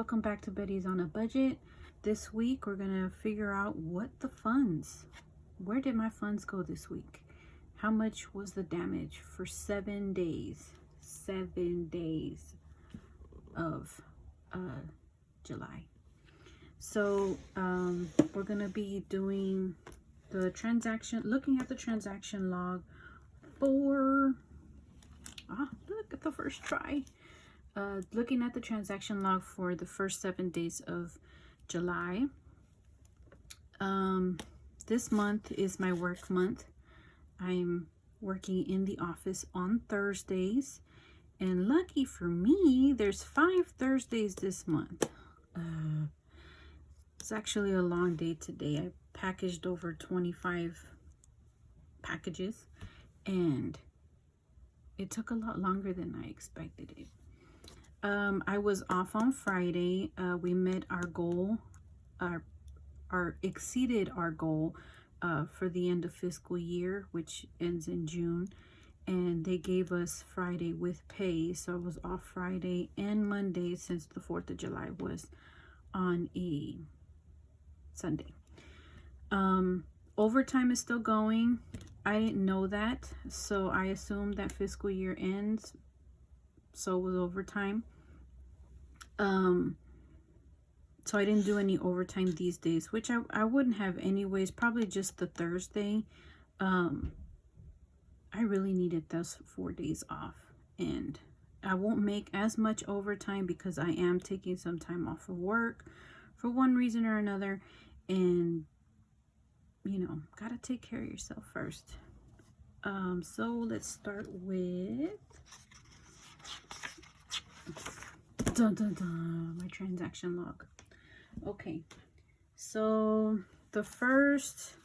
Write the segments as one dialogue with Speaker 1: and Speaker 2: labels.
Speaker 1: welcome back to Betty's on a Budget. This week we're gonna figure out where did my funds go this week? How much was the damage for 7 days? 7 days of July. So we're gonna be doing the looking at the transaction log for look at the first try. Looking at the transaction log for the first 7 days of July. This month is my work month. I'm working in the office on Thursdays, and lucky for me, there's 5 Thursdays this month. It's actually a long day today. I packaged over 25 packages, and it took a lot longer than I expected it. I was off on Friday. We met our goal, exceeded our goal for the end of fiscal year, which ends in June. And they gave us Friday with pay. So I was off Friday and Monday since the 4th of July was on a Sunday. Overtime is still going. I didn't know that. So I assumed that fiscal year ends. So was overtime. So I didn't do any overtime these days, which I wouldn't have anyways, probably just the Thursday. I really needed those 4 days off, and I won't make as much overtime because I am taking some time off of work for one reason or another, and you know, gotta take care of yourself first. So let's start with my transaction log. Okay, so the first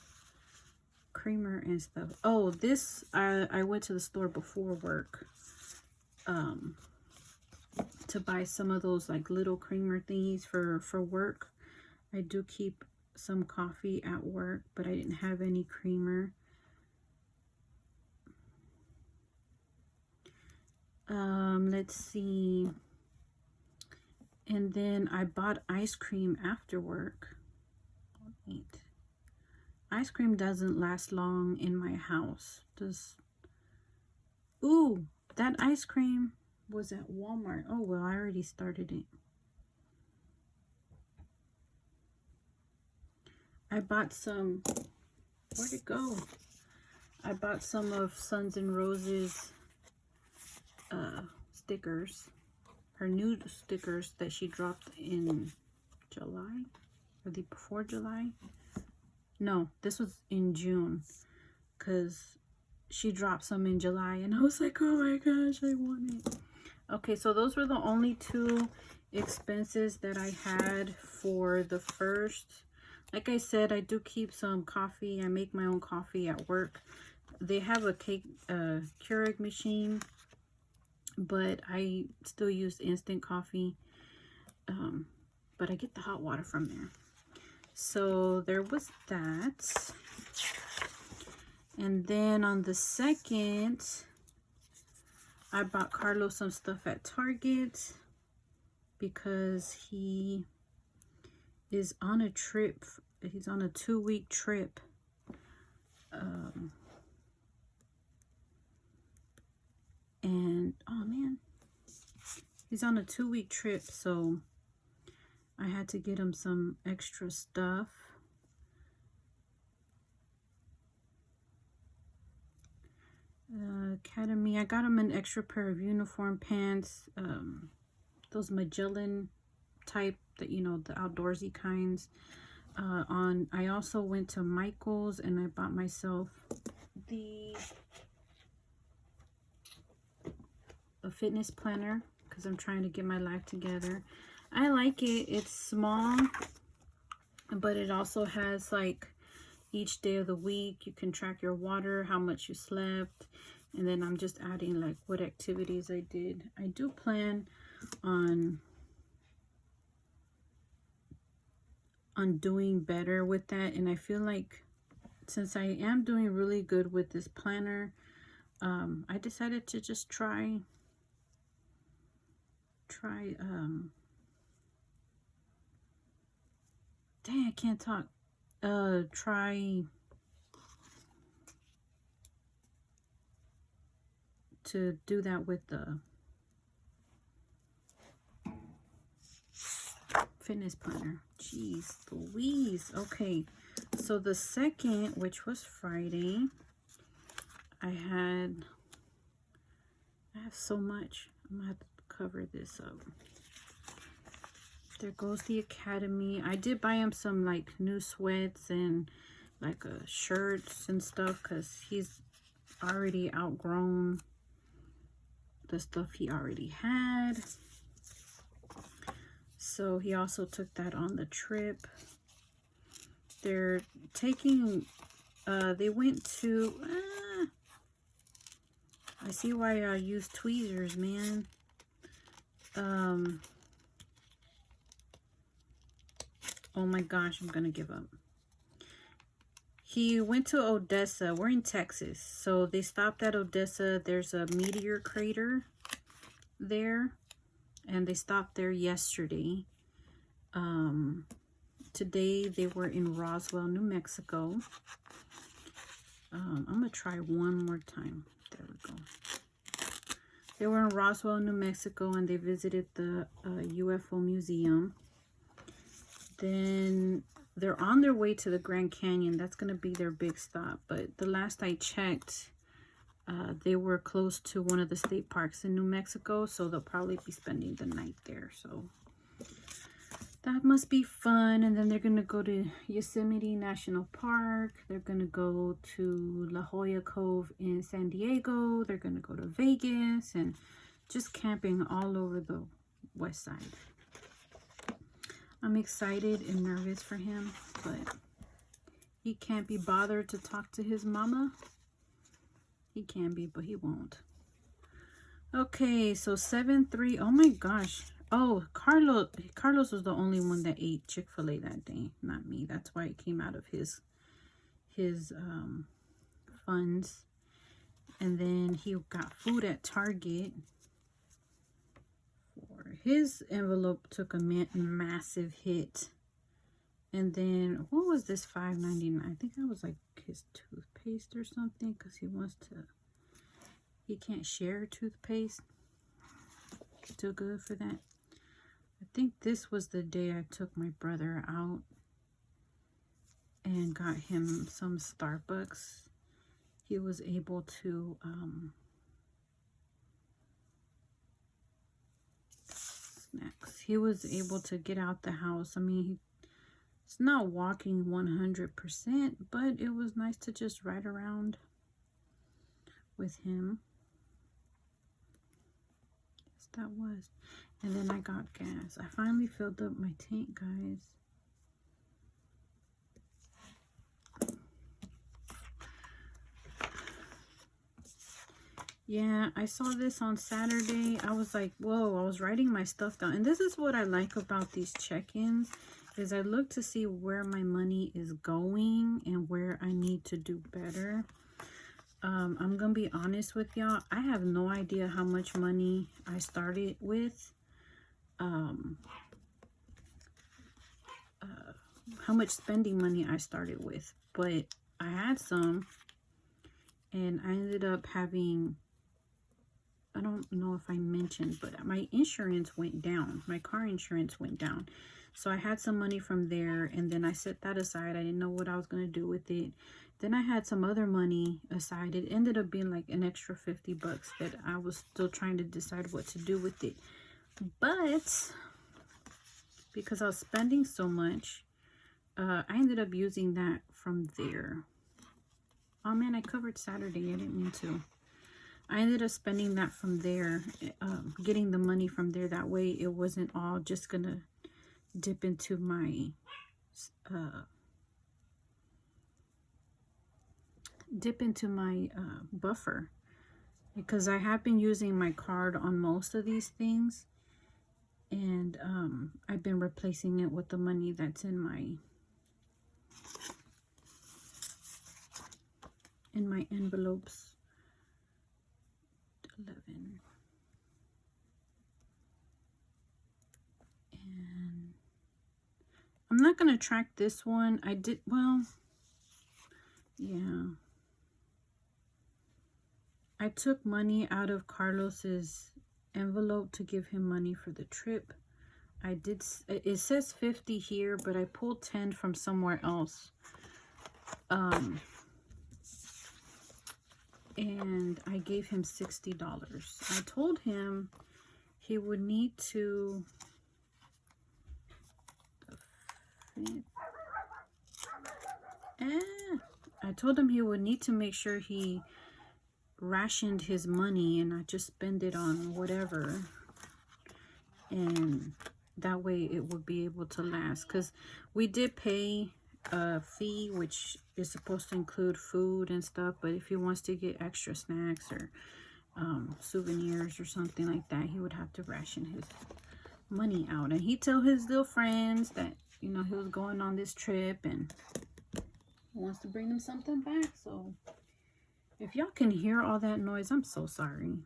Speaker 1: creamer and stuff. Oh, this I went to the store before work to buy some of those like little creamer thingies for work. I do keep some coffee at work, but I didn't have any creamer. Let's see. And then I bought ice cream after work. Wait. Ice cream doesn't last long in my house. Ooh, that ice cream was at Walmart. Oh, well, I already started it. I bought some, where'd it go? I bought some of Suns and Roses stickers. Her new stickers that she dropped in July, or the before July. No, this was in June, because she dropped some in July, and I was like, oh my gosh, I want it. Okay, so those were the only 2 expenses that I had for the first. Like I said, I do keep some coffee. I make my own coffee at work. They have a Keurig machine, but I still use instant coffee. But I get the hot water from there. So there was that. And then on the 2nd, I bought Carlos some stuff at Target because he is on a trip. He's on a 2-week trip. And oh man, he's on a 2-week trip, so I had to get him some extra stuff. Academy, I got him an extra pair of uniform pants, those Magellan type, that, you know, the outdoorsy kinds. I also went to Michael's and I bought myself a fitness planner because I'm trying to get my life together. I like it. It's small, but it also has like each day of the week. You can track your water, how much you slept, and then I'm just adding like what activities I did. I do plan on doing better with that, and I feel like since I am doing really good with this planner, I decided to just try Dang, I can't talk. Try to do that with the fitness planner. Jeez Louise. Okay, so the second, which was Friday, I have so much. I'm gonna have to cover this up. There goes the Academy. I did buy him some like new sweats and like shirts and stuff because he's already outgrown the stuff he already had. So he also took that on the trip. They're taking, they went to, I see why I use tweezers, man. Oh my gosh, I'm gonna give up. He went to Odessa. We're in Texas. So they stopped at Odessa. There's a meteor crater there. And they stopped there yesterday. Today they were in Roswell, New Mexico. I'm going to try one more time. There we go. They were in Roswell, New Mexico, and they visited the UFO Museum. Then they're on their way to the Grand Canyon. That's going to be their big stop. But the last I checked, they were close to one of the state parks in New Mexico, so they'll probably be spending the night there. So that must be fun. And then they're going to go to Yosemite National Park. They're going to go to La Jolla Cove in San Diego. They're going to go to Vegas and just camping all over the west side. I'm excited and nervous for him, but he can't be bothered to talk to his mama. He can be, but he won't. Okay, so 7-3. Oh my gosh. Oh, Carlos was the only one that ate Chick-fil-A that day, not me. That's why it came out of his funds. And then he got food at Target. His envelope took a massive hit. And then, what was this $5.99? I think that was like his toothpaste or something, because he can't share toothpaste. Too good for that. I think this was the day I took my brother out and got him some Starbucks. He was able to snacks. He was able to get out the house. I mean, it's not walking 100%, but it was nice to just ride around with him. Yes, that was. And then I got gas. I finally filled up my tank, guys. Yeah, I saw this on Saturday. I was like, whoa, I was writing my stuff down. And this is what I like about these check-ins, is I look to see where my money is going and where I need to do better. I'm going to be honest with y'all. I have no idea how much money I started with. How much spending money I started with. But I had some. And I ended up having... I don't know if I mentioned, but my insurance went down. My car insurance went down. So I had some money from there, and then I set that aside. I didn't know what I was going to do with it. Then I had some other money aside. It ended up being like an extra $50 that I was still trying to decide what to do with it. But because I was spending so much, I ended up using that from there. Oh man, I covered Saturday. I didn't mean to. I ended up spending that from there, getting the money from there. That way it wasn't all just gonna dip into my buffer, because I have been using my card on most of these things, and I've been replacing it with the money that's in my envelopes. 11. And I'm not going to track this one. I did, well, yeah. I took money out of Carlos's envelope to give him money for the trip. I did, it says 50 here, but I pulled 10 from somewhere else. And I gave him $60. I told him he would need to, I told him he would need to make sure he rationed his money and not just spend it on whatever, and that way it would be able to last, because we did pay a fee which is supposed to include food and stuff, but if he wants to get extra snacks or souvenirs or something like that, he would have to ration his money out. And he told his little friends that, you know, he was going on this trip and he wants to bring them something back. So if y'all can hear all that noise, I'm so sorry.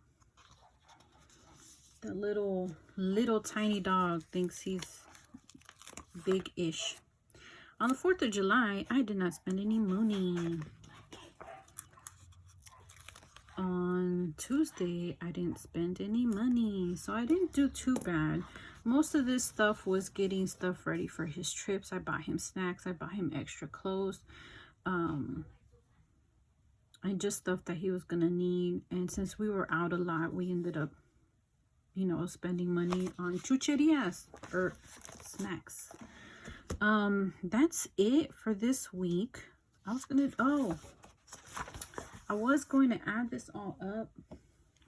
Speaker 1: The little tiny dog thinks he's big-ish. On the 4th of July, I did not spend any money. On Tuesday, I didn't spend any money. So I didn't do too bad. Most of this stuff was getting stuff ready for his trips. I bought him snacks. I bought him extra clothes. And just stuff that he was going to need. And since we were out a lot, we ended up, you know, spending money on chucherias or snacks. That's it for this week. I was going to add this all up.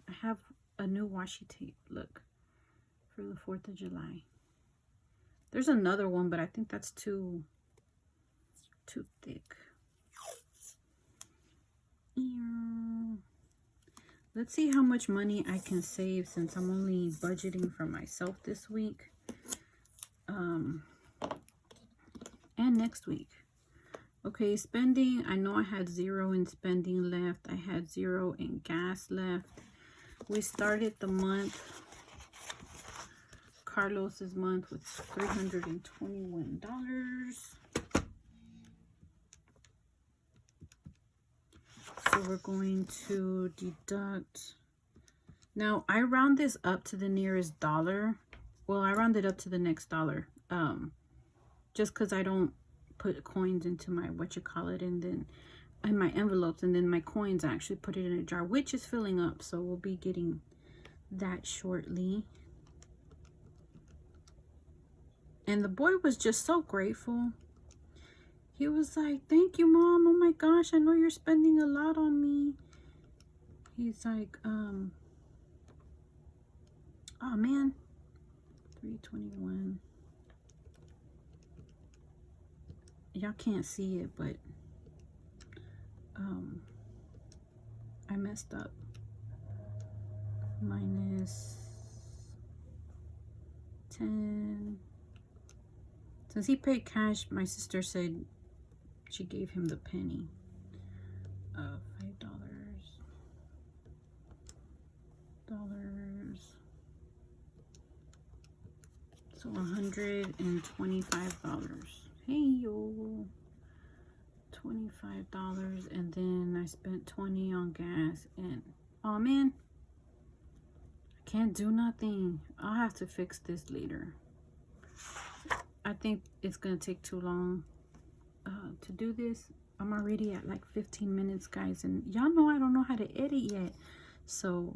Speaker 1: I have a new washi tape, look, for the 4th of July. There's another one, but I think that's too thick. Let's see how much money I can save since I'm only budgeting for myself this week. And next week. Okay, spending. I know I had 0 in spending left. I had 0 in gas left. We started the month, Carlos's month, with $321. So we're going to deduct. Now, I round this up to the nearest dollar. Well, I rounded up to the next dollar. Just because I don't put coins into my whatchamacallit and then in my envelopes, and then my coins I actually put it in a jar, which is filling up. So we'll be getting that shortly. And the boy was just so grateful. He was like, "Thank you, Mom. Oh my gosh, I know you're spending a lot on me." He's like, oh man, 321. Y'all can't see it, but I messed up. Minus 10. Since he paid cash, my sister said she gave him the penny of $5. So $125. Hey yo, $25, and then I spent 20 on gas, and oh man, I can't do nothing. I'll have to fix this later. I think it's gonna take too long to do this. I'm already at like 15 minutes, guys, and y'all know I don't know how to edit yet. So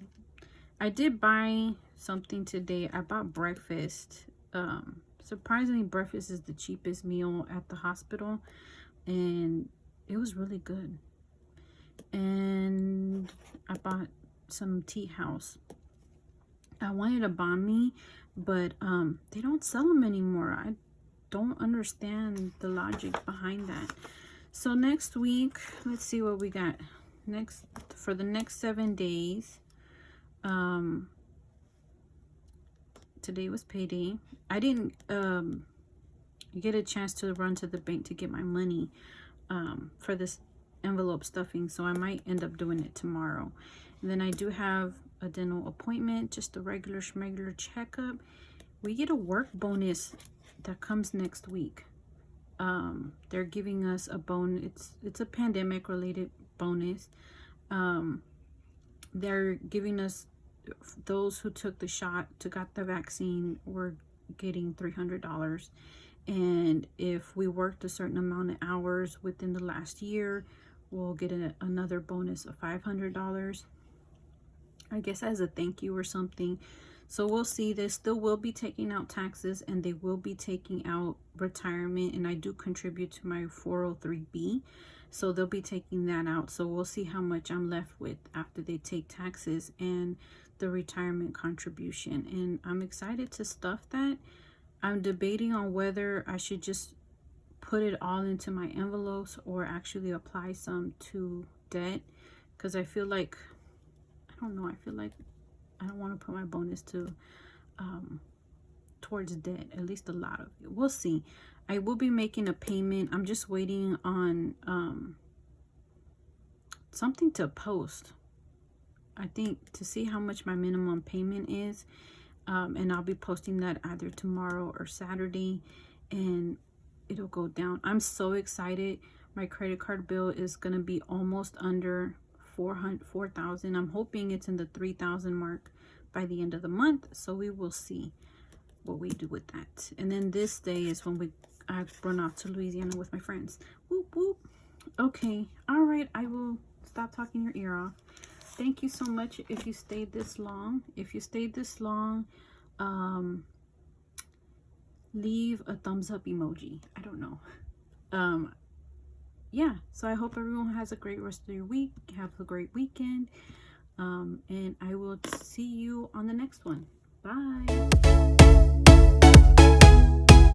Speaker 1: I did buy something today. I bought breakfast. Surprisingly, breakfast is the cheapest meal at the hospital, and it was really good. And I bought some tea house. I wanted a banh, but they don't sell them anymore. I don't understand the logic behind that. So next week, let's see what we got next for the next 7 days. Today was payday. I didn't get a chance to run to the bank to get my money for this envelope stuffing, so I might end up doing it tomorrow. And then I do have a dental appointment, just a regular schmegular checkup. We get a work bonus that comes next week. they're giving us a bonus. It's a pandemic related bonus. They're giving us, those who took the shot, got the vaccine, were getting $300. And if we worked a certain amount of hours within the last year, we'll get another bonus of $500, I guess, as a thank you or something. So we'll see. They still will be taking out taxes, and they will be taking out retirement, and I do contribute to my 403b, so they'll be taking that out. So we'll see how much I'm left with after they take taxes and the retirement contribution. And I'm excited to stuff that. I'm debating on whether I should just put it all into my envelopes or actually apply some to debt, because I feel like, I don't know, I feel like I don't want to put my bonus to towards debt, at least a lot of it. We'll see. I will be making a payment. I'm just waiting on something to post, I think, to see how much my minimum payment is. And I'll be posting that either tomorrow or Saturday, and it'll go down. I'm so excited. My credit card bill is going to be almost under 4,000. I'm hoping it's in the 3,000 mark by the end of the month. So we will see what we do with that. And then this day is when I run off to Louisiana with my friends. Whoop, whoop. Okay. All right. I will stop talking your ear off. Thank you so much if you stayed this long. If you stayed this long, leave a thumbs up emoji. I don't know. Yeah, so I hope everyone has a great rest of your week. Have a great weekend. And I will see you on the next one. Bye.